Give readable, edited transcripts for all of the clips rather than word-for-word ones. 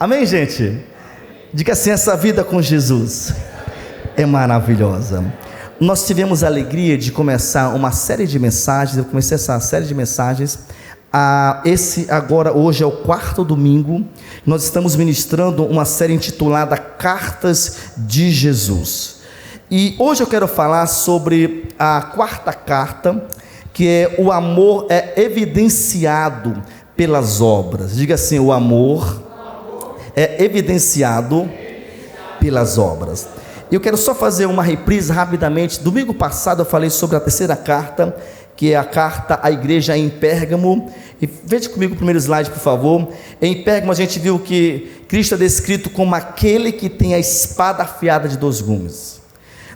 Amém, gente? Diga assim: essa vida com Jesus é maravilhosa. Nós tivemos a alegria de começar uma série de mensagens. Eu comecei essa série de mensagens. Hoje é o quarto domingo. Nós estamos ministrando uma série intitulada Cartas de Jesus. E hoje eu quero falar sobre a quarta carta, que é o amor é evidenciado pelas obras. Diga assim: o amor é evidenciado pelas obras. Eu quero só fazer uma reprise rapidamente. Domingo passado eu falei sobre a terceira carta, que é a carta à igreja em Pérgamo. E veja comigo o primeiro slide, por favor. Em Pérgamo a gente viu que Cristo é descrito como aquele que tem a espada afiada de 2 gumes.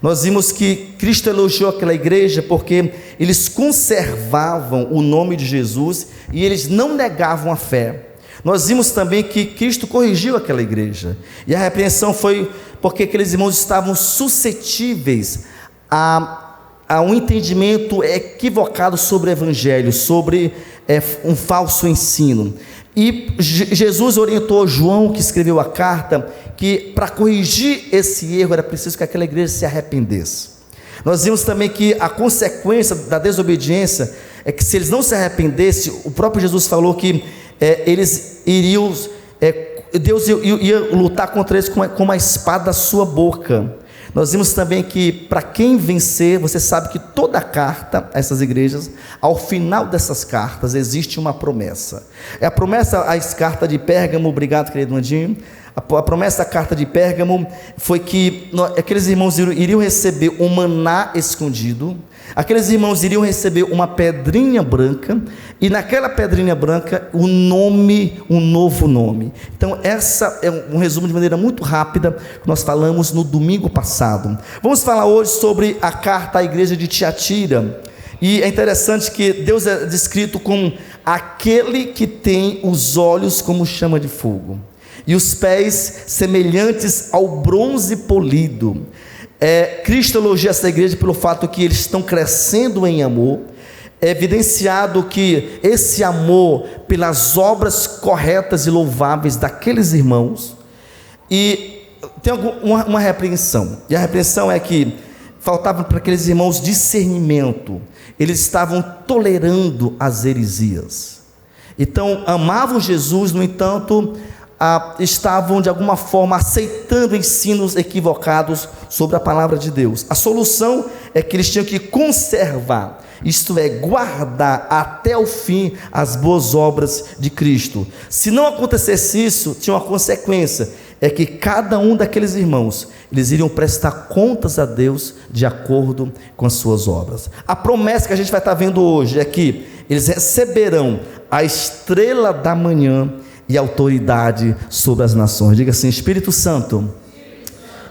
Nós vimos que Cristo elogiou aquela igreja porque eles conservavam o nome de Jesus e eles não negavam a fé. Nós vimos também que Cristo corrigiu aquela igreja, e a repreensão foi porque aqueles irmãos estavam suscetíveis a um entendimento equivocado sobre o evangelho, sobre um falso ensino. E Jesus orientou João, que escreveu a carta, que para corrigir esse erro era preciso que aquela igreja se arrependesse. Nós vimos também que a consequência da desobediência é que, se eles não se arrependessem, o próprio Jesus falou que eles iriam, Deus ia lutar contra eles com uma espada da sua boca. Nós vimos também que para quem vencer, você sabe que toda carta, essas igrejas, ao final dessas cartas existe uma promessa. A promessa, a carta de Pérgamo, obrigado querido Mandinho, a promessa da carta de Pérgamo foi que aqueles irmãos iriam receber um maná escondido, aqueles irmãos iriam receber uma pedrinha branca, e naquela pedrinha branca um novo nome. Então essa é um resumo de maneira muito rápida que nós falamos no domingo passado. Vamos falar hoje sobre a carta à igreja de Tiatira. E é interessante que Deus é descrito como aquele que tem os olhos como chama de fogo e os pés semelhantes ao bronze polido. Cristo elogia essa igreja pelo fato que eles estão crescendo em amor. É evidenciado que esse amor pelas obras corretas e louváveis daqueles irmãos. E tem uma repreensão, e a repreensão é que faltava para aqueles irmãos discernimento. Eles estavam tolerando as heresias. Então amavam Jesus, no entanto estavam de alguma forma aceitando ensinos equivocados sobre a palavra de Deus. A solução é que eles tinham que conservar, isto é, guardar até o fim as boas obras de Cristo. Se não acontecesse isso, tinha uma consequência, é que cada um daqueles irmãos, eles iriam prestar contas a Deus de acordo com as suas obras. A promessa que a gente vai estar vendo hoje é que eles receberão a estrela da manhã e autoridade sobre as nações. Diga assim: Espírito Santo,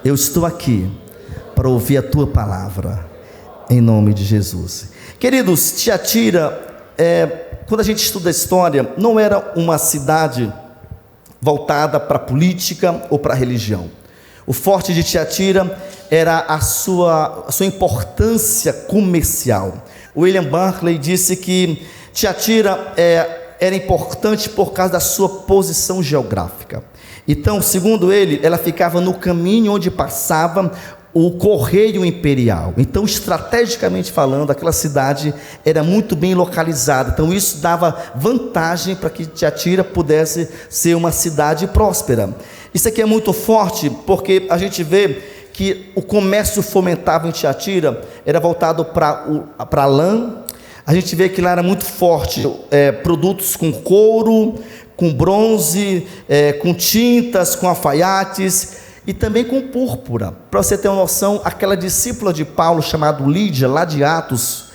eu estou aqui para ouvir a tua palavra, em nome de Jesus. Queridos, Tiatira, quando a gente estuda a história, não era uma cidade voltada para a política ou para a religião. O forte de Tiatira era a sua importância comercial. William Barclay disse que Tiatira era importante por causa da sua posição geográfica. Então, segundo ele, ela ficava no caminho onde passava o correio imperial. Então, estrategicamente falando, aquela cidade era muito bem localizada. Então isso dava vantagem para que Tiatira pudesse ser uma cidade próspera. Isso aqui é muito forte, porque a gente vê que o comércio fomentado em Tiatira era voltado para lã. A gente vê que lá era muito forte, produtos com couro, com bronze, com tintas, com alfaiates e também com púrpura. Para você ter uma noção, aquela discípula de Paulo chamada Lídia, lá de Atos,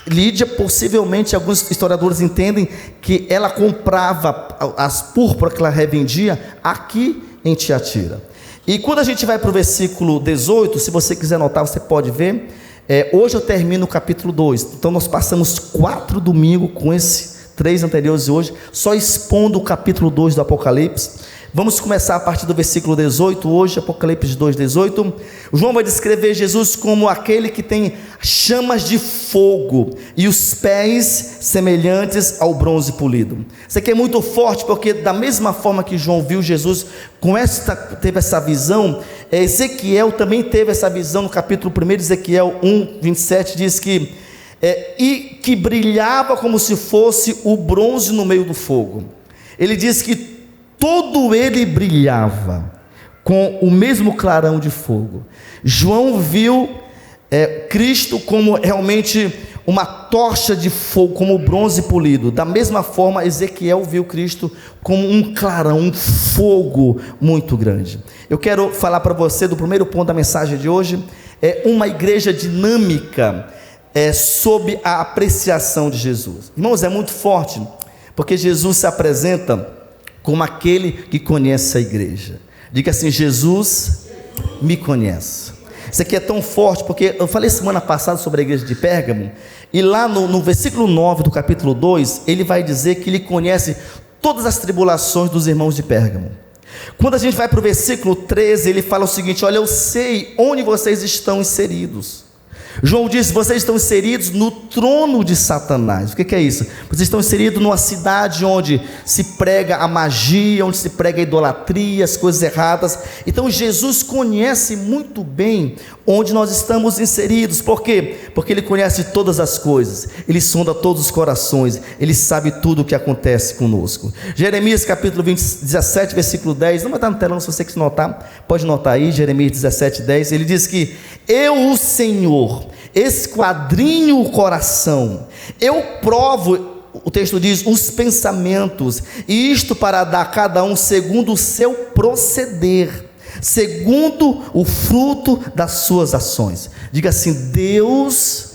Lídia, possivelmente alguns historiadores entendem que ela comprava as púrpuras que ela revendia aqui em Tiatira. E quando a gente vai para o versículo 18, se você quiser anotar, você pode ver. Hoje eu termino o capítulo 2, então nós passamos 4 domingos com esses 3 anteriores de hoje, só expondo o capítulo 2 do Apocalipse. Vamos começar a partir do versículo 18, hoje, Apocalipse 2:18. João vai descrever Jesus como aquele que tem chamas de fogo e os pés semelhantes ao bronze polido. Isso aqui é muito forte, porque da mesma forma que João viu Jesus, teve essa visão, Ezequiel também teve essa visão. No capítulo 1, Ezequiel 1:27, diz que e que brilhava como se fosse o bronze no meio do fogo. Ele diz que todo ele brilhava com o mesmo clarão de fogo. João viu Cristo como realmente uma tocha de fogo, como bronze polido. Da mesma forma, Ezequiel viu Cristo como um clarão, um fogo muito grande. Eu quero falar para você do primeiro ponto da mensagem de hoje, uma igreja dinâmica, sob a apreciação de Jesus. Irmãos, é muito forte, porque Jesus se apresenta como aquele que conhece a igreja. Diga assim: Jesus me conhece. Isso aqui é tão forte, porque eu falei semana passada sobre a igreja de Pérgamo, e lá no versículo 9 do capítulo 2, ele vai dizer que ele conhece todas as tribulações dos irmãos de Pérgamo. Quando a gente vai para o versículo 13, ele fala o seguinte: olha, eu sei onde vocês estão inseridos. João diz: vocês estão inseridos no trono de Satanás. O que é isso? Vocês estão inseridos numa cidade onde se prega a magia, onde se prega a idolatria, as coisas erradas. Então Jesus conhece muito bem onde nós estamos inseridos. Por quê? Porque Ele conhece todas as coisas, Ele sonda todos os corações, Ele sabe tudo o que acontece conosco. Jeremias capítulo 17, versículo 10, não vai estar no telão, se você quiser notar, pode notar aí, Jeremias 17, 10, ele diz que eu, o Senhor, esquadrinho o coração, eu provo, o texto diz, os pensamentos, e isto para dar a cada um segundo o seu proceder, segundo o fruto das suas ações. Diga assim: Deus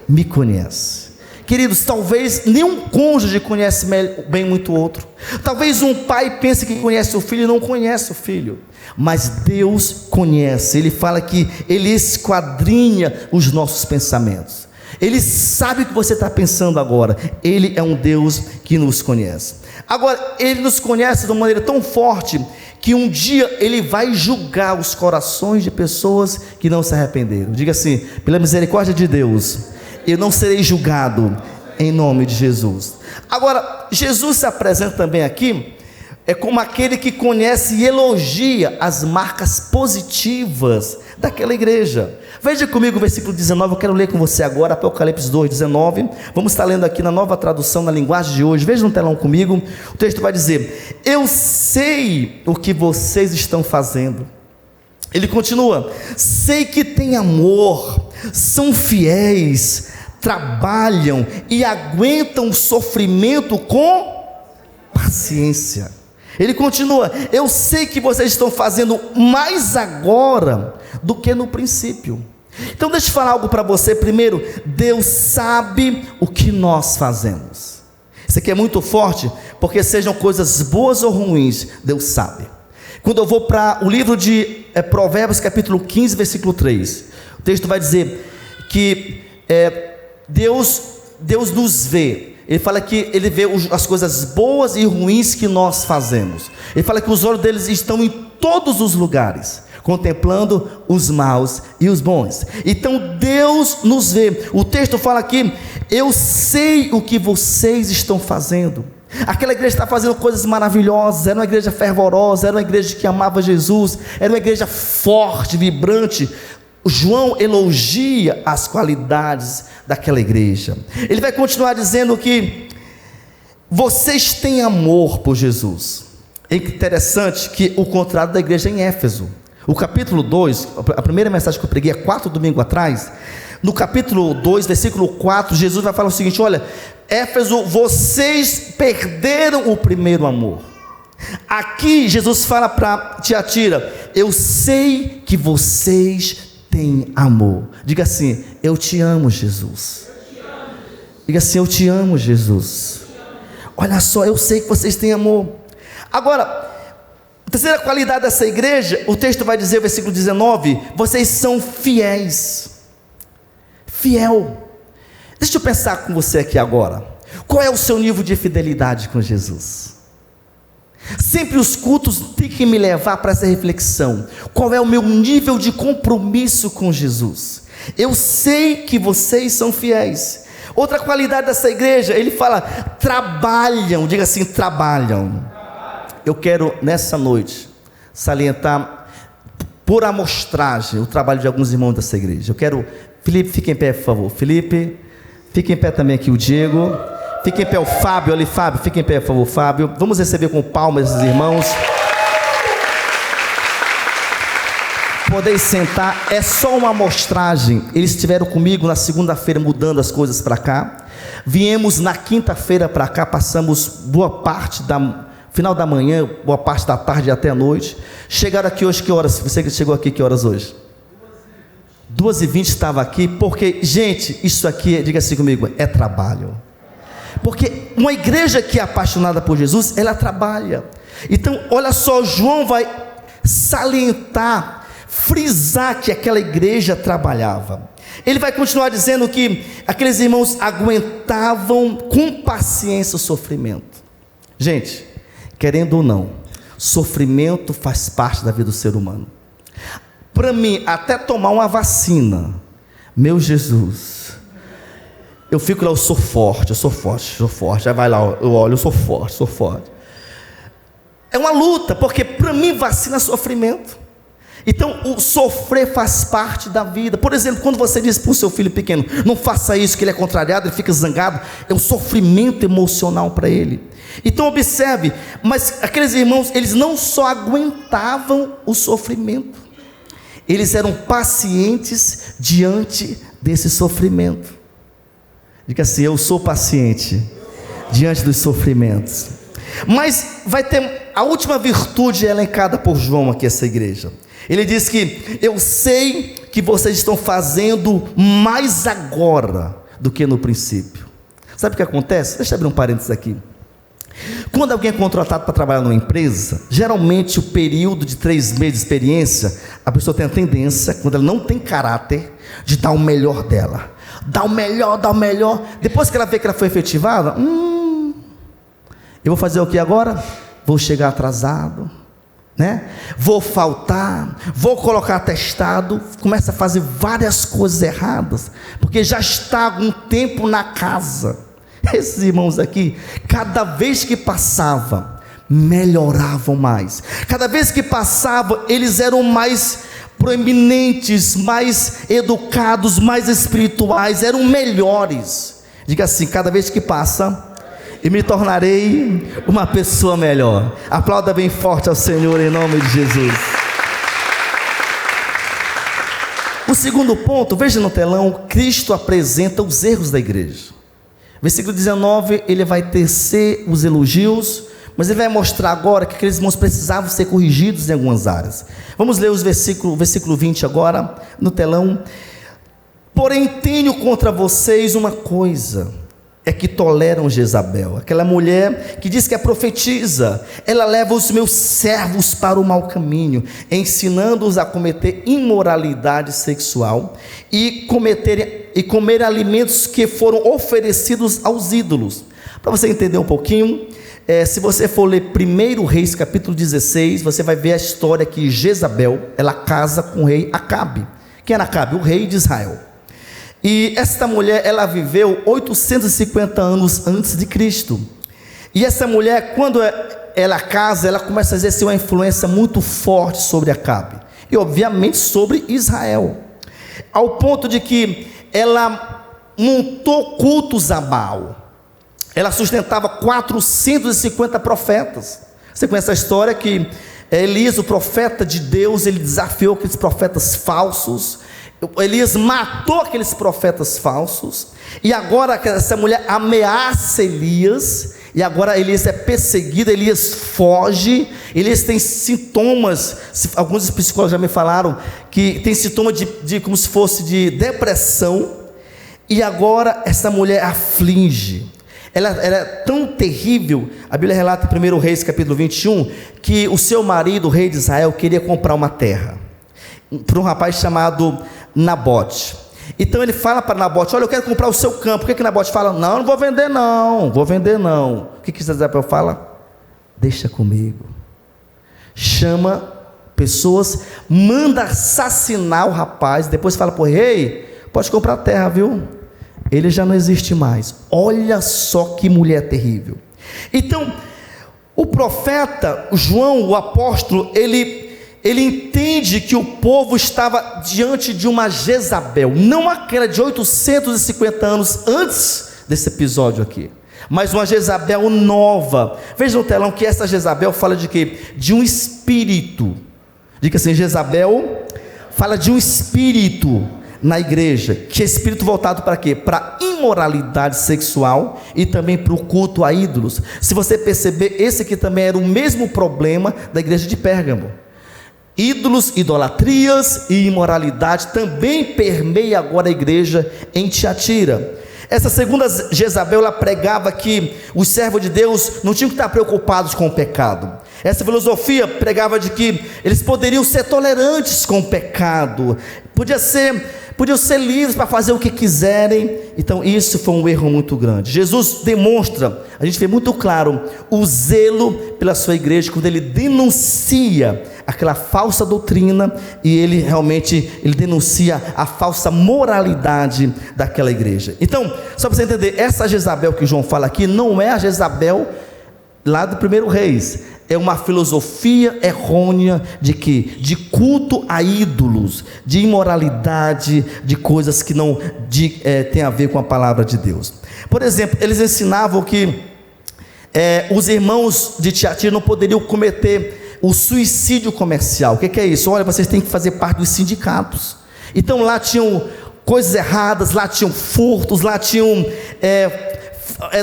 me conhece. Queridos, talvez nenhum cônjuge conhece bem muito outro. Talvez um pai pense que conhece o filho e não conhece o filho. Mas Deus conhece. Ele fala que Ele esquadrinha os nossos pensamentos. Ele sabe o que você está pensando agora. Ele é um Deus que nos conhece. Agora, Ele nos conhece de uma maneira tão forte que um dia Ele vai julgar os corações de pessoas que não se arrependeram. Diga assim: pela misericórdia de Deus, eu não serei julgado, em nome de Jesus. Agora, Jesus se apresenta também aqui como aquele que conhece e elogia as marcas positivas daquela igreja. Veja comigo o versículo 19, eu quero ler com você agora, Apocalipse 2:19, vamos estar lendo aqui na nova tradução, na linguagem de hoje. Veja no telão comigo, o texto vai dizer: eu sei o que vocês estão fazendo. Ele continua: sei que tem amor, são fiéis, trabalham e aguentam o sofrimento com paciência. Ele continua: eu sei que vocês estão fazendo mais agora do que no princípio. Então deixa eu falar algo para você. Primeiro, Deus sabe o que nós fazemos. Isso aqui é muito forte, porque sejam coisas boas ou ruins, Deus sabe. Quando eu vou para o livro de Provérbios capítulo 15, versículo 3, o texto vai dizer que Deus nos vê. Ele fala que Ele vê as coisas boas e ruins que nós fazemos. Ele fala que os olhos deles estão em todos os lugares, contemplando os maus e os bons. Então Deus nos vê. O texto fala aqui: eu sei o que vocês estão fazendo. Aquela igreja está fazendo coisas maravilhosas, era uma igreja fervorosa, era uma igreja que amava Jesus, era uma igreja forte, vibrante. João elogia as qualidades daquela igreja. Ele vai continuar dizendo que vocês têm amor por Jesus. É interessante que o contrário da igreja em Éfeso, o capítulo 2, a primeira mensagem que eu preguei há 4 domingos atrás, no capítulo 2, versículo 4, Jesus vai falar o seguinte: olha, Éfeso, vocês perderam o primeiro amor. Aqui Jesus fala para Tiatira: eu sei que vocês têm amor. Diga assim: eu te amo, Jesus. Diga assim: eu te amo, Jesus. Olha só, eu sei que vocês têm amor. Agora, a terceira qualidade dessa igreja, o texto vai dizer, versículo 19: vocês são fiéis. Fiel. Deixa eu pensar com você aqui agora. Qual é o seu nível de fidelidade com Jesus? Sempre os cultos têm que me levar para essa reflexão. Qual é o meu nível de compromisso com Jesus? Eu sei que vocês são fiéis. Outra qualidade dessa igreja, ele fala, trabalham, diga assim, trabalham. Eu quero nessa noite salientar por amostragem o trabalho de alguns irmãos dessa igreja. Eu quero, Felipe, fique em pé, por favor. Felipe, fique em pé também aqui o Diego. Fique em pé o Fábio ali, Fábio, fique em pé, por favor, Fábio. Vamos receber com palmas esses irmãos. Podeis sentar, é só uma amostragem. Eles estiveram comigo na segunda-feira mudando as coisas para cá. Viemos na quinta-feira para cá, passamos boa parte da final da manhã, boa parte da tarde até a noite. Chegaram aqui hoje, que horas? Você que chegou aqui, que horas hoje? 2h20 estava aqui, porque, gente, isso aqui, diga assim comigo, é trabalho. Porque uma igreja que é apaixonada por Jesus, ela trabalha. Então, olha só, João vai salientar, frisar que aquela igreja trabalhava. Ele vai continuar dizendo que aqueles irmãos aguentavam com paciência o sofrimento. Gente, querendo ou não, sofrimento faz parte da vida do ser humano. Para mim, até tomar uma vacina, meu Jesus, eu fico lá, eu sou forte. Aí vai lá, eu olho, eu sou forte. É uma luta, porque para mim vacina é sofrimento. Então o sofrer faz parte da vida. Por exemplo, quando você diz para o seu filho pequeno, não faça isso, que ele é contrariado, ele fica zangado, é um sofrimento emocional para ele. Então observe, mas aqueles irmãos, eles não só aguentavam o sofrimento, eles eram pacientes diante desse sofrimento. Diga assim, eu sou paciente diante dos sofrimentos. Mas vai ter a última virtude elencada por João aqui, essa igreja. Ele diz que eu sei que vocês estão fazendo mais agora do que no princípio. Sabe o que acontece? Deixa eu abrir um parênteses aqui. Quando alguém é contratado para trabalhar numa empresa, geralmente o período de 3 meses de experiência, a pessoa tem a tendência, quando ela não tem caráter, de dar o melhor dela. Dá o melhor. Depois que ela vê que ela foi efetivada, eu vou fazer o que agora? Vou chegar atrasado, né? Vou faltar, vou colocar atestado. Começa a fazer várias coisas erradas, porque já está há algum tempo na casa. Esses irmãos aqui, cada vez que passava, melhoravam mais. Cada vez que passava, eles eram mais proeminentes, mais educados, mais espirituais, eram melhores. Diga assim, cada vez que passa, eu me tornarei uma pessoa melhor. Aplauda bem forte ao Senhor em nome de Jesus. O segundo ponto, veja no telão, Cristo apresenta os erros da igreja. Versículo 19, ele vai tecer os elogios, mas ele vai mostrar agora que aqueles irmãos precisavam ser corrigidos em algumas áreas. Vamos ler o versículo 20 agora, no telão. Porém tenho contra vocês uma coisa, é que toleram Jezabel, aquela mulher que diz que é profetisa. Ela leva os meus servos para o mau caminho, ensinando-os a cometer imoralidade sexual e comer alimentos que foram oferecidos aos ídolos. Para você entender um pouquinho, se você for ler 1 Reis capítulo 16, você vai ver a história que Jezabel, ela casa com o rei Acabe. Quem era Acabe? O rei de Israel. E esta mulher, ela viveu 850 anos antes de Cristo. E essa mulher, quando ela casa, ela começa a exercer uma influência muito forte sobre Acabe. E obviamente sobre Israel. Ao ponto de que ela montou cultos a Baal. Ela sustentava 450 profetas. Você conhece a história que Elias, o profeta de Deus, ele desafiou aqueles profetas falsos. Elias matou aqueles profetas falsos, e agora essa mulher ameaça Elias, e agora Elias é perseguido, Elias foge, Elias tem sintomas, alguns psicólogos já me falaram, que tem sintomas de como se fosse de depressão, e agora essa mulher aflige, ela é tão terrível, a Bíblia relata em 1 Reis capítulo 21, que o seu marido, o rei de Israel, queria comprar uma terra, para um rapaz chamado Nabote. Então ele fala para Nabote, olha, eu quero comprar o seu campo. O que Nabote fala? Não vou vender não. O que Jezabel fala? deixa comigo. Chama pessoas, manda assassinar o rapaz, depois fala para o rei, pode comprar terra, viu? Ele já não existe mais. Olha só que mulher terrível. Então, o profeta João, o apóstolo, ele entende que o povo estava diante de uma Jezabel, não aquela de 850 anos antes desse episódio aqui, mas uma Jezabel nova. Veja no telão que essa Jezabel fala de quê? De um espírito. Diga assim, Jezabel fala de um espírito na igreja, que é espírito voltado para quê? Para imoralidade sexual e também para o culto a ídolos. Se você perceber, esse aqui também era o mesmo problema da igreja de Pérgamo. Ídolos, idolatrias e imoralidade também permeia agora a igreja em Tiatira. Essa segunda Jezabel, ela pregava que os servos de Deus não tinham que estar preocupados com o pecado. Essa filosofia pregava de que eles poderiam ser tolerantes com o pecado, podiam ser livres para fazer o que quiserem. Então isso foi um erro muito grande. Jesus demonstra, a gente vê muito claro, o zelo pela sua igreja, quando ele denuncia aquela falsa doutrina, e ele realmente denuncia a falsa moralidade daquela igreja. Então, só para você entender, essa Jezabel que João fala aqui, não é a Jezabel lá do primeiro Reis, é uma filosofia errônea de que? De culto a ídolos, de imoralidade, de coisas que não tem a ver com a palavra de Deus. Por exemplo, eles ensinavam que os irmãos de Tiatira não poderiam cometer o suicídio comercial. O que é isso? Olha, vocês têm que fazer parte dos sindicatos. Então lá tinham coisas erradas, lá tinham furtos, lá tinham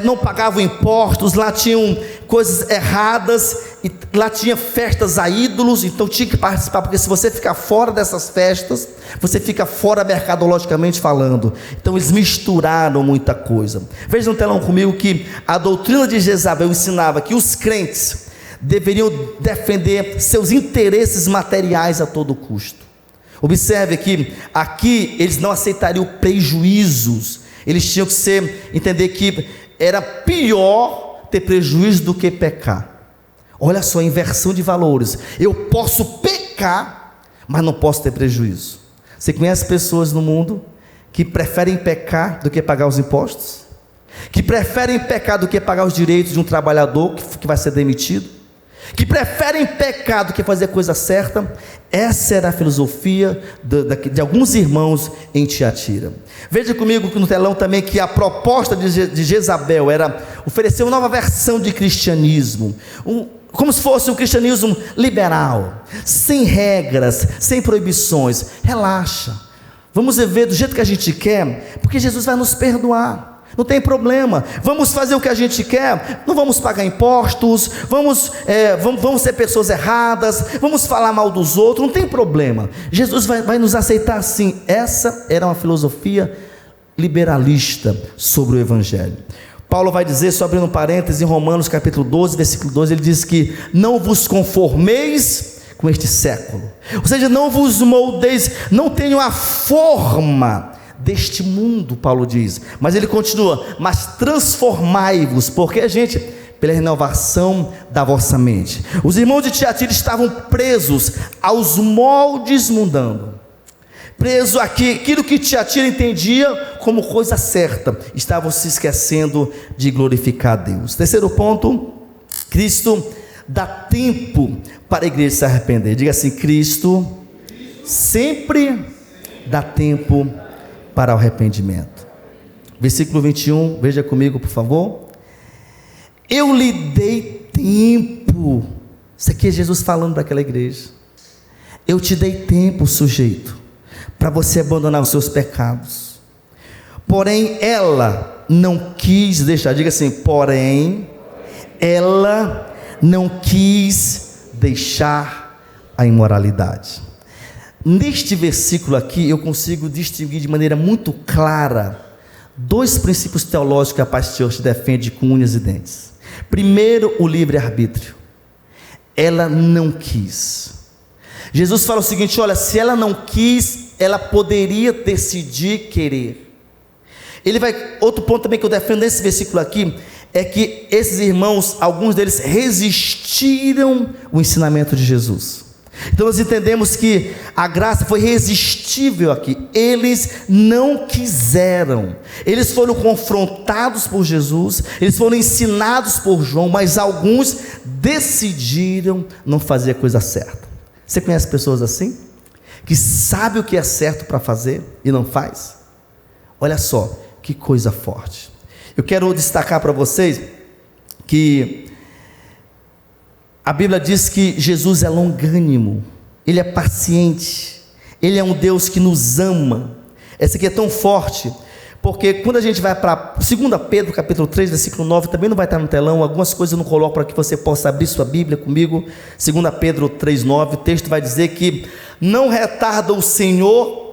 não pagavam impostos, lá tinham coisas erradas, e lá tinha festas a ídolos. Então tinha que participar, porque se você ficar fora dessas festas, você fica fora mercadologicamente falando. Então eles misturaram muita coisa. Veja no telão comigo que a doutrina de Jezabel ensinava que os crentes deveriam defender seus interesses materiais a todo custo. Observe que aqui eles não aceitariam prejuízos. Eles tinham que entender que era pior ter prejuízo do que pecar. Olha só a inversão de valores. Eu posso pecar, mas não posso ter prejuízo. Você conhece pessoas no mundo que preferem pecar do que pagar os impostos? Que preferem pecar do que pagar os direitos de um trabalhador que vai ser demitido? Que preferem pecar do que fazer a coisa certa? Essa era a filosofia de alguns irmãos em Tiatira. Veja comigo no telão também que a proposta de Jezabel era oferecer uma nova versão de cristianismo, como se fosse um cristianismo liberal, sem regras, sem proibições. Relaxa, vamos viver do jeito que a gente quer, porque Jesus vai nos perdoar. Não tem problema, vamos fazer o que a gente quer, não vamos pagar impostos, vamos ser pessoas erradas, vamos falar mal dos outros, não tem problema, Jesus vai nos aceitar assim. Essa era uma filosofia liberalista sobre o Evangelho. Paulo vai dizer, só abrindo parênteses, em Romanos capítulo 12, versículo 12, ele diz que não vos conformeis com este século, ou seja, não vos moldeis, não tenham a forma deste mundo, Paulo diz, mas ele continua, mas transformai-vos, porque gente, pela renovação da vossa mente. Os irmãos de Tiatira estavam presos aos moldes mundanos, presos àquilo que Tiatira entendia como coisa certa, estavam se esquecendo de glorificar a Deus. Terceiro ponto, Cristo dá tempo para a igreja se arrepender. Diga assim, Cristo sempre dá tempo para o arrependimento. Versículo 21, veja comigo por favor. Eu lhe dei tempo. Isso aqui é Jesus falando para aquela igreja. Eu te dei tempo, sujeito, para você abandonar os seus pecados. Porém ela não quis deixar. Diga assim, porém ela não quis deixar a imoralidade. Neste versículo aqui eu consigo distinguir de maneira muito clara dois princípios teológicos que a Paz Church defende com unhas e dentes. Primeiro, o livre-arbítrio. Ela não quis. Jesus fala o seguinte, olha, se ela não quis, ela poderia decidir querer. Outro ponto também que eu defendo nesse versículo aqui, é que esses irmãos, alguns deles resistiram ao ensinamento de Jesus. Então nós entendemos que a graça foi irresistível aqui. Eles não quiseram, eles foram confrontados por Jesus, eles foram ensinados por João, mas alguns decidiram não fazer a coisa certa. Você conhece pessoas assim? Que sabe o que é certo para fazer e não faz? Olha só, que coisa forte. Eu quero destacar para vocês que a Bíblia diz que Jesus é longânimo, Ele é paciente, Ele é um Deus que nos ama. Essa aqui é tão forte, porque quando a gente vai para 2 Pedro capítulo 3, versículo 9, também não vai estar no telão, algumas coisas eu não coloco para que você possa abrir sua Bíblia comigo. 2 Pedro 3, 9, o texto vai dizer que não retarda o Senhor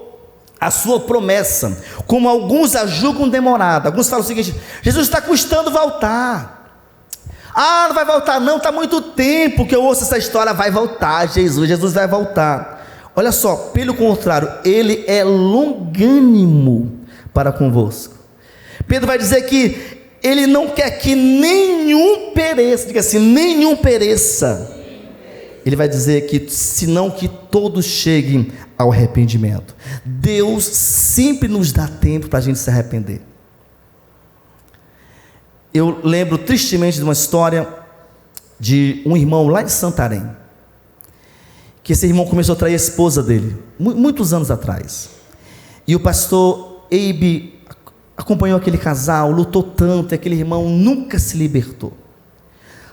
a sua promessa, como alguns a julgam demorada. Alguns falam o seguinte: Jesus está custando voltar. Não vai voltar não, está muito tempo que eu ouço essa história. Vai voltar Jesus vai voltar. Olha só, pelo contrário, Ele é longânimo para convosco. Pedro vai dizer que Ele não quer que nenhum pereça. Diga assim: nenhum pereça. Ele vai dizer que senão que todos cheguem ao arrependimento. Deus sempre nos dá tempo para a gente se arrepender. Eu lembro tristemente de uma história de um irmão lá de Santarém, que esse irmão começou a trair a esposa dele, muitos anos atrás, e o pastor Eibe acompanhou aquele casal, lutou tanto, e aquele irmão nunca se libertou.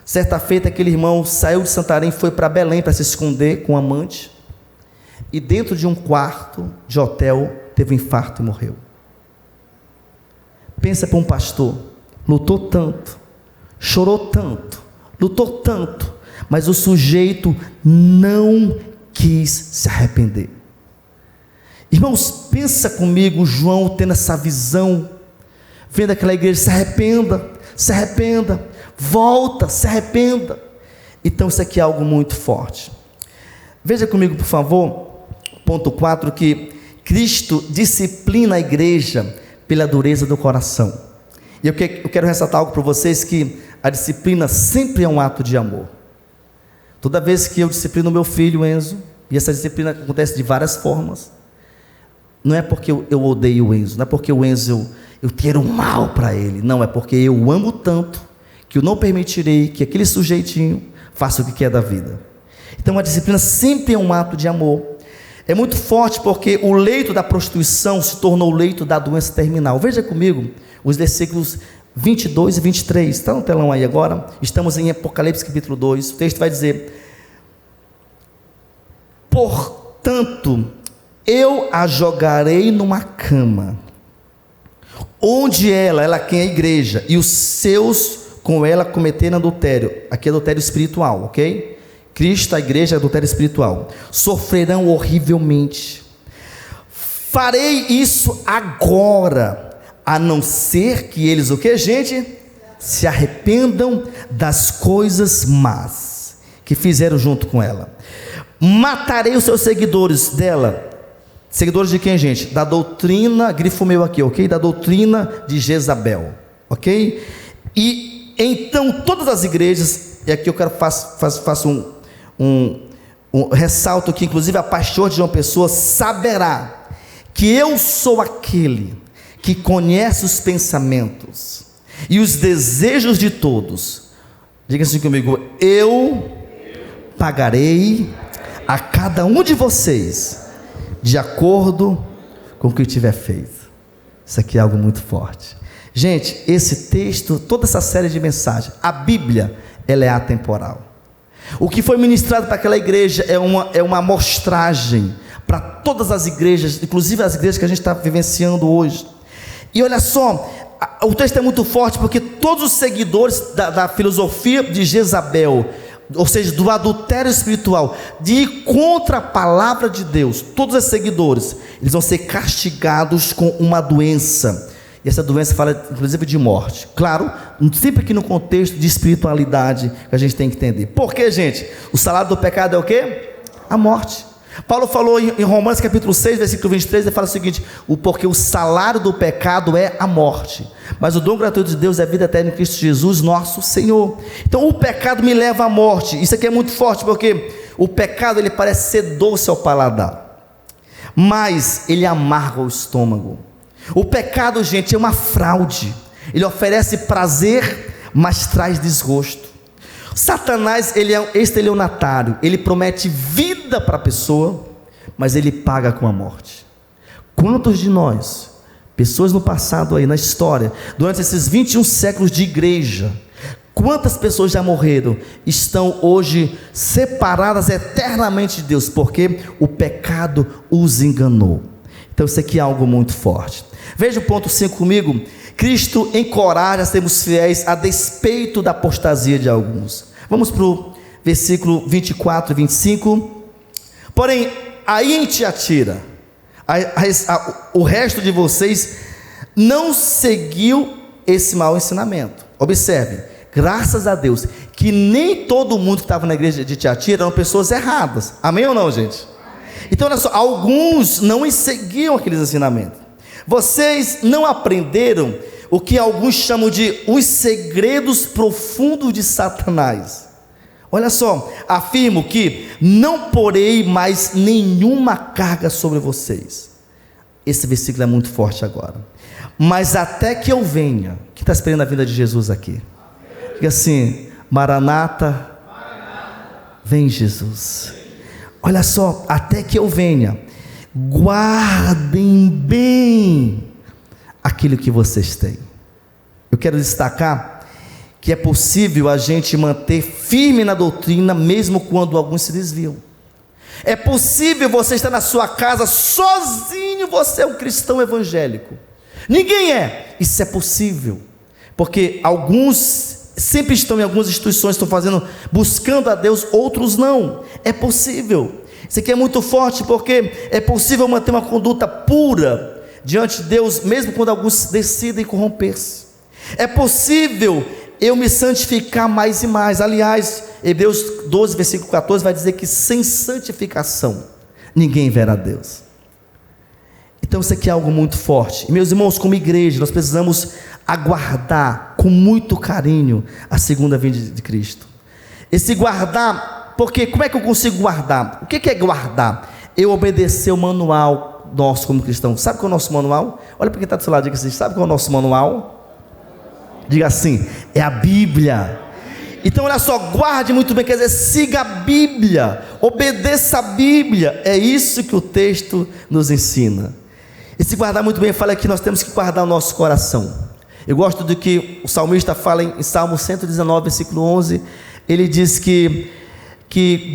Certa feita, aquele irmão saiu de Santarém, foi para Belém para se esconder com o amante, e dentro de um quarto de hotel teve um infarto e morreu. Pensa para um pastor, lutou tanto, chorou tanto, lutou tanto, mas o sujeito não quis se arrepender. Irmãos, pensa comigo, João tendo essa visão, vendo aquela igreja: se arrependa, volta, se arrependa. Então isso aqui é algo muito forte. Veja comigo, por favor, ponto 4, que Cristo disciplina a igreja pela dureza do coração. E eu quero ressaltar algo para vocês, que a disciplina sempre é um ato de amor. Toda vez que eu disciplino meu filho Enzo, e essa disciplina acontece de várias formas, não é porque eu odeio o Enzo, não é porque o Enzo eu quero mal para ele, não, é porque eu o amo tanto, que eu não permitirei que aquele sujeitinho faça o que quer da vida. Então a disciplina sempre é um ato de amor. É muito forte porque o leito da prostituição se tornou o leito da doença terminal. Veja comigo os versículos 22 e 23, está no telão aí agora, estamos em Apocalipse capítulo 2, o texto vai dizer: portanto, eu a jogarei numa cama, onde ela quem é a igreja, e os seus com ela cometeram adultério, aqui é adultério espiritual, ok? Cristo, a igreja, é adultério espiritual, sofrerão horrivelmente. Farei isso agora, a não ser que eles, o que, gente? Se arrependam das coisas más que fizeram junto com ela. Matarei os seus seguidores dela. Seguidores de quem, gente? Da doutrina, grifo meu aqui, ok? Da doutrina de Jezabel, ok? E então todas as igrejas, e aqui eu quero faço ressalto que inclusive a pastor de João Pessoa saberá que eu sou aquele que conhece os pensamentos e os desejos de todos. Diga assim comigo: eu pagarei a cada um de vocês de acordo com o que tiver feito. Isso aqui é algo muito forte. Gente, esse texto, toda essa série de mensagens, a Bíblia, ela é atemporal. O que foi ministrado para aquela igreja é uma amostragem para todas as igrejas, inclusive as igrejas que a gente está vivenciando hoje. E olha só, o texto é muito forte porque todos os seguidores da filosofia de Jezabel, ou seja, do adultério espiritual, de ir contra a palavra de Deus, todos os seguidores, eles vão ser castigados com uma doença. E essa doença fala inclusive de morte. Claro, sempre que no contexto de espiritualidade que a gente tem que entender. Por quê, gente? O salário do pecado é o quê? A morte. Paulo falou em Romanos capítulo 6, versículo 23, ele fala o seguinte: porque o salário do pecado é a morte, mas o dom gratuito de Deus é a vida eterna em Cristo Jesus, nosso Senhor. Então o pecado me leva à morte. Isso aqui é muito forte, porque o pecado ele parece ser doce ao paladar, mas ele amarga o estômago. O pecado, gente, é uma fraude. Ele oferece prazer, mas traz desgosto. Satanás, ele é estelionatário, ele promete vida para a pessoa, mas ele paga com a morte. Quantos de nós, pessoas no passado aí, na história, durante esses 21 séculos de igreja, quantas pessoas já morreram, estão hoje separadas eternamente de Deus, porque o pecado os enganou. Então isso aqui é algo muito forte. Veja o ponto 5 comigo. Cristo encoraja a sermos fiéis a despeito da apostasia de alguns. Vamos para o versículo 24 e 25. Porém, aí em Tiatira, o resto de vocês não seguiu esse mau ensinamento. Observe, graças a Deus, que nem todo mundo que estava na igreja de Tiatira eram pessoas erradas. Amém ou não, gente? Então, olha só, alguns não seguiam aqueles ensinamentos. Vocês não aprenderam o que alguns chamam de os segredos profundos de Satanás. Olha só, afirmo que não porei mais nenhuma carga sobre vocês. Esse versículo é muito forte agora. Mas até que eu venha. Quem está esperando a vinda de Jesus aqui? Diga assim: Maranata, vem Jesus. Olha só, até que eu venha, guardem bem aquilo que vocês têm. Eu quero destacar que é possível a gente manter firme na doutrina, mesmo quando alguns se desviam. É possível você estar na sua casa sozinho, você é um cristão evangélico. Ninguém é. Isso é possível, porque alguns sempre estão em algumas instituições, estão buscando a Deus, outros não. É possível. Isso aqui é muito forte, porque é possível manter uma conduta pura diante de Deus, mesmo quando alguns decidem corromper-se. É possível eu me santificar mais e mais. Aliás, Hebreus 12, versículo 14 vai dizer que sem santificação ninguém verá Deus. Então isso aqui é algo muito forte. E meus irmãos, como igreja, nós precisamos aguardar com muito carinho a segunda vinda de Cristo. Esse guardar, porque como é que eu consigo guardar? O que é guardar? Eu obedecer o manual nosso como cristão. Sabe qual é o nosso manual? Olha para quem está do seu lado, diga assim: sabe qual é o nosso manual? Diga assim: é a Bíblia. Então olha só, guarde muito bem, quer dizer, siga a Bíblia, obedeça a Bíblia. É isso que o texto nos ensina. E se guardar muito bem, fala que nós temos que guardar o nosso coração. Eu gosto do que o salmista fala em Salmo 119, versículo 11. Ele diz que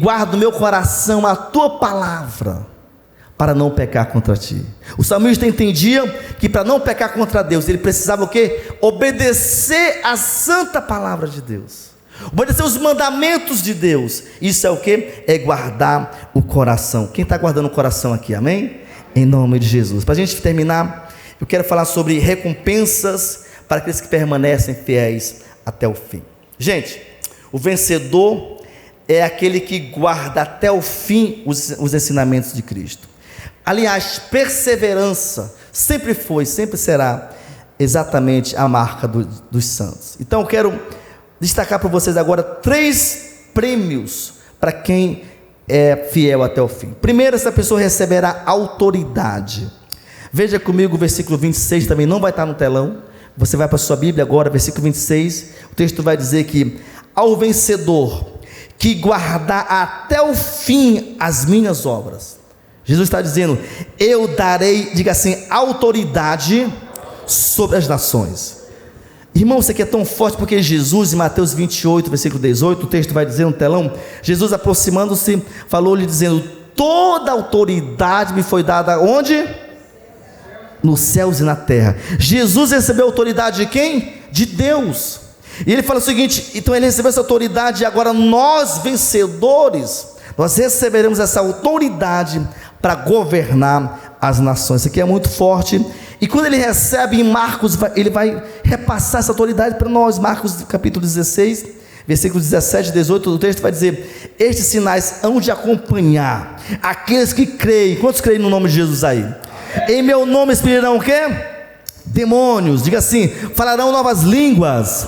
guarda o meu coração a tua palavra, para não pecar contra ti. O salmista entendia que para não pecar contra Deus, ele precisava o quê? Obedecer a santa palavra de Deus, obedecer os mandamentos de Deus. Isso é o quê? É guardar o coração. Quem está guardando o coração aqui, amém? Em nome de Jesus. Para a gente terminar, eu quero falar sobre recompensas para aqueles que permanecem fiéis até o fim. Gente, o vencedor é aquele que guarda até o fim os ensinamentos de Cristo. Aliás, perseverança sempre foi, sempre será exatamente a marca dos santos. Então eu quero destacar para vocês agora 3 prêmios para quem é fiel até o fim. Primeiro, essa pessoa receberá autoridade. Veja comigo o versículo 26, também não vai estar no telão. Você vai para a sua Bíblia agora, versículo 26. O texto vai dizer que: ao vencedor que guardar até o fim as minhas obras. Jesus está dizendo: eu darei, diga assim, autoridade sobre as nações. Irmão, isso aqui é tão forte, porque Jesus, em Mateus 28, versículo 18, o texto vai dizer no telão, Jesus aproximando-se, falou-lhe dizendo: toda autoridade me foi dada onde? Nos céus e na terra. Jesus recebeu a autoridade de quem? De Deus. E ele fala o seguinte: então ele recebeu essa autoridade, e agora nós, vencedores, nós receberemos essa autoridade para governar as nações. Isso aqui é muito forte. E quando ele recebe em Marcos, ele vai repassar essa autoridade para nós. Marcos capítulo 16, versículos 17 e 18, o texto vai dizer: estes sinais hão de acompanhar Aqueles que creem. Quantos creem no nome de Jesus aí? Em meu nome expelirão o quê? Demônios. Diga assim: falarão novas línguas,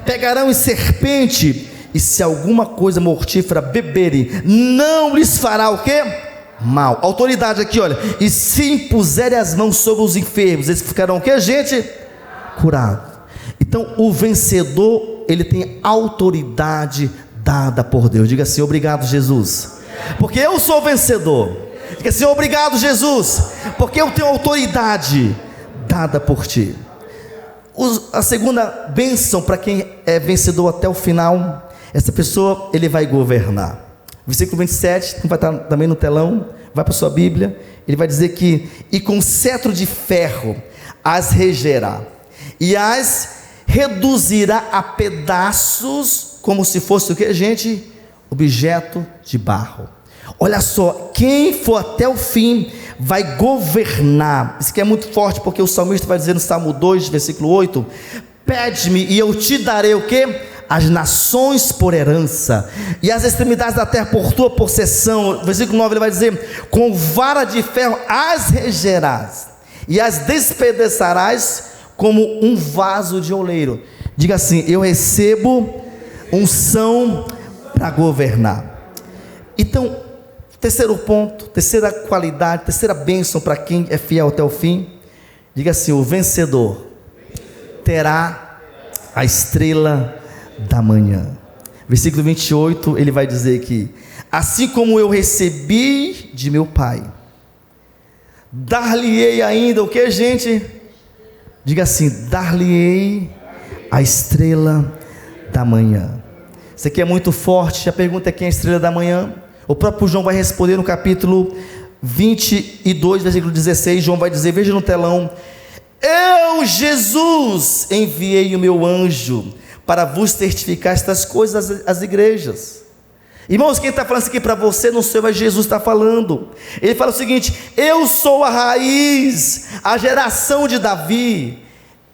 pegarão em serpente, e se alguma coisa mortífera beberem, não lhes fará o quê? Mal. Autoridade aqui, olha. E se impuserem as mãos sobre os enfermos, eles ficarão o quê, gente? Curados. Então o vencedor, ele tem autoridade dada por Deus. Diga assim: obrigado, Jesus, porque eu sou vencedor. Diga assim: obrigado, Jesus, porque eu tenho autoridade dada por ti. A segunda bênção para quem é vencedor até o final, essa pessoa, ele vai governar. Versículo 27, vai estar também no telão, vai para a sua Bíblia. Ele vai dizer que: e com cetro de ferro as regerá, e as reduzirá a pedaços, como se fosse o que, gente? Objeto de barro. Olha só, quem for até o fim vai governar. Isso aqui é muito forte, porque o salmista vai dizer no Salmo 2, versículo 8: pede-me e eu te darei o que? As nações por herança, e as extremidades da terra por tua possessão. Versículo 9, ele vai dizer: com vara de ferro as regerás, e as despedaçarás como um vaso de oleiro. Diga assim: eu recebo unção para governar. Então, terceiro ponto, terceira qualidade, terceira bênção para quem é fiel até o fim. Diga assim: o vencedor terá a estrela da manhã. Versículo 28, ele vai dizer que: assim como eu recebi de meu Pai, dar-lhe-ei ainda o que, gente? Diga assim: dar-lhe-ei a estrela da manhã. Isso aqui é muito forte. A pergunta é: quem é a estrela da manhã? O próprio João vai responder no capítulo 22, versículo 16. João vai dizer, veja no telão: eu, Jesus, enviei o meu anjo para vos testificar estas coisas às igrejas. Irmãos, quem está falando isso aqui para você não sei, mas Jesus está falando. Ele fala o seguinte: eu sou a raiz, a geração de Davi.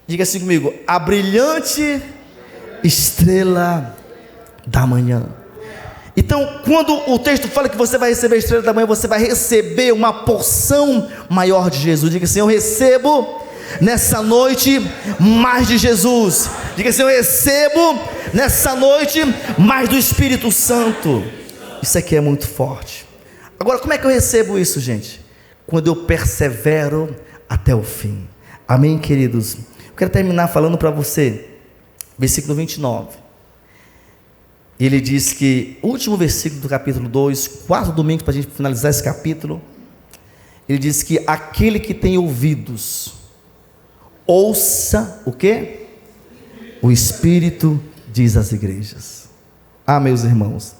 Diga assim comigo: a brilhante estrela da manhã. Então, quando o texto fala que você vai receber a estrela da manhã, você vai receber uma porção maior de Jesus. Diga assim: eu recebo nessa noite mais de Jesus. Diga assim: eu recebo nessa noite mais do Espírito Santo. Isso aqui é muito forte. Agora, como é que eu recebo isso, gente? Quando eu persevero até o fim. Amém, queridos? Eu quero terminar falando para você, versículo 29. Ele diz que, o último versículo do capítulo 2, 4 domingos para a gente finalizar esse capítulo. Ele diz que aquele que tem ouvidos, ouça o quê? O Espírito diz às igrejas. Ah, meus irmãos,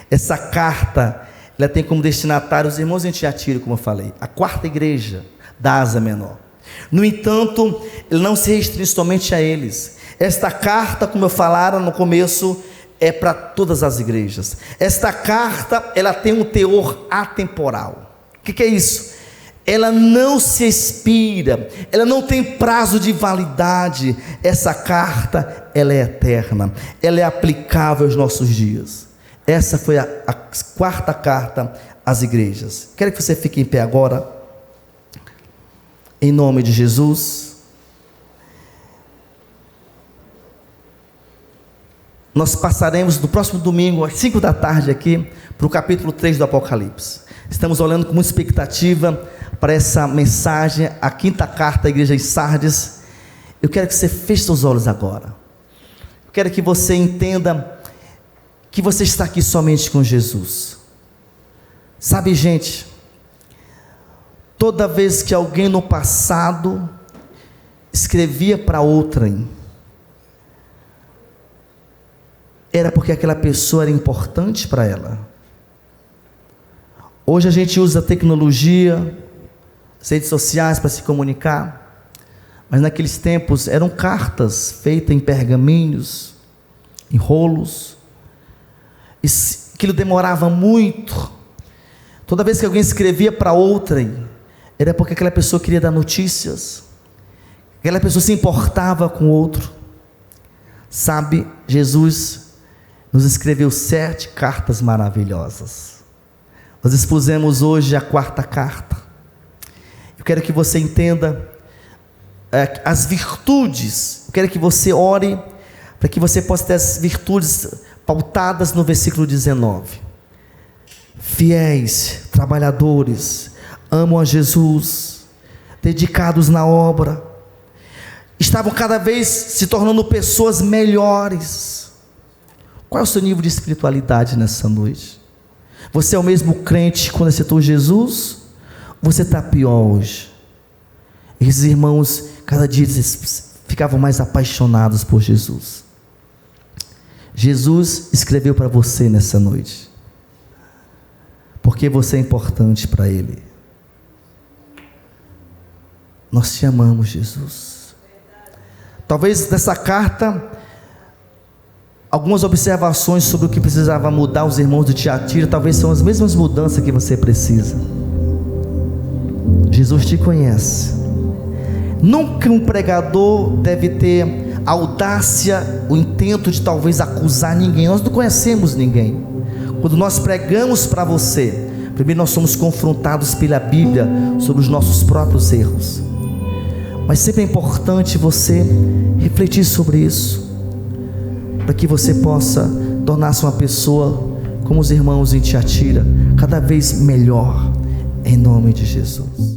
essa carta, ela tem como destinatário os irmãos em Tiatira, como eu falei, a quarta igreja da Ásia Menor. No entanto, ele não se restringe somente a eles. Esta carta, como eu falara no começo, é para todas as igrejas. Esta carta, ela tem um teor atemporal. O que é isso? Ela não se expira, ela não tem prazo de validade. Essa carta, ela é eterna, ela é aplicável aos nossos dias. Essa foi a quarta carta às igrejas. Quero que você fique em pé agora, em nome de Jesus. Nós passaremos no próximo domingo, às 5 da tarde aqui, para o capítulo 3 do Apocalipse. Estamos olhando com muita expectativa para essa mensagem, a quinta carta à igreja em Sardes. Eu quero que você feche seus olhos agora. Eu quero que você entenda que você está aqui somente com Jesus. Sabe, gente, toda vez que alguém no passado escrevia para outrem, era porque aquela pessoa era importante para ela. Hoje a gente usa a tecnologia, as redes sociais para se comunicar, mas naqueles tempos eram cartas feitas em pergaminhos, em rolos, e aquilo demorava muito. Toda vez que alguém escrevia para outrem, era porque aquela pessoa queria dar notícias, aquela pessoa se importava com o outro. Sabe, Jesus nos escreveu 7 cartas maravilhosas. Nós expusemos hoje a quarta carta. Eu quero que você entenda as virtudes. Eu quero que você ore para que você possa ter as virtudes pautadas no versículo 19. Fiéis, trabalhadores, amam a Jesus, dedicados na obra, estavam cada vez se tornando pessoas melhores. Qual é o seu nível de espiritualidade nessa noite? Você é o mesmo crente quando aceitou Jesus? Ou você está pior hoje? Esses irmãos, cada dia eles ficavam mais apaixonados por Jesus. Jesus escreveu para você nessa noite, porque você é importante para Ele. Nós te amamos, Jesus. Talvez nessa carta, algumas observações sobre o que precisava mudar os irmãos de Tiatira, talvez são as mesmas mudanças que você precisa. Jesus te conhece. Nunca um pregador deve ter audácia, o intento de talvez acusar ninguém. Nós não conhecemos ninguém. Quando nós pregamos para você, primeiro nós somos confrontados pela Bíblia sobre os nossos próprios erros. Mas sempre é importante você refletir sobre isso, para que você possa tornar-se uma pessoa como os irmãos em Tiatira, cada vez melhor, em nome de Jesus.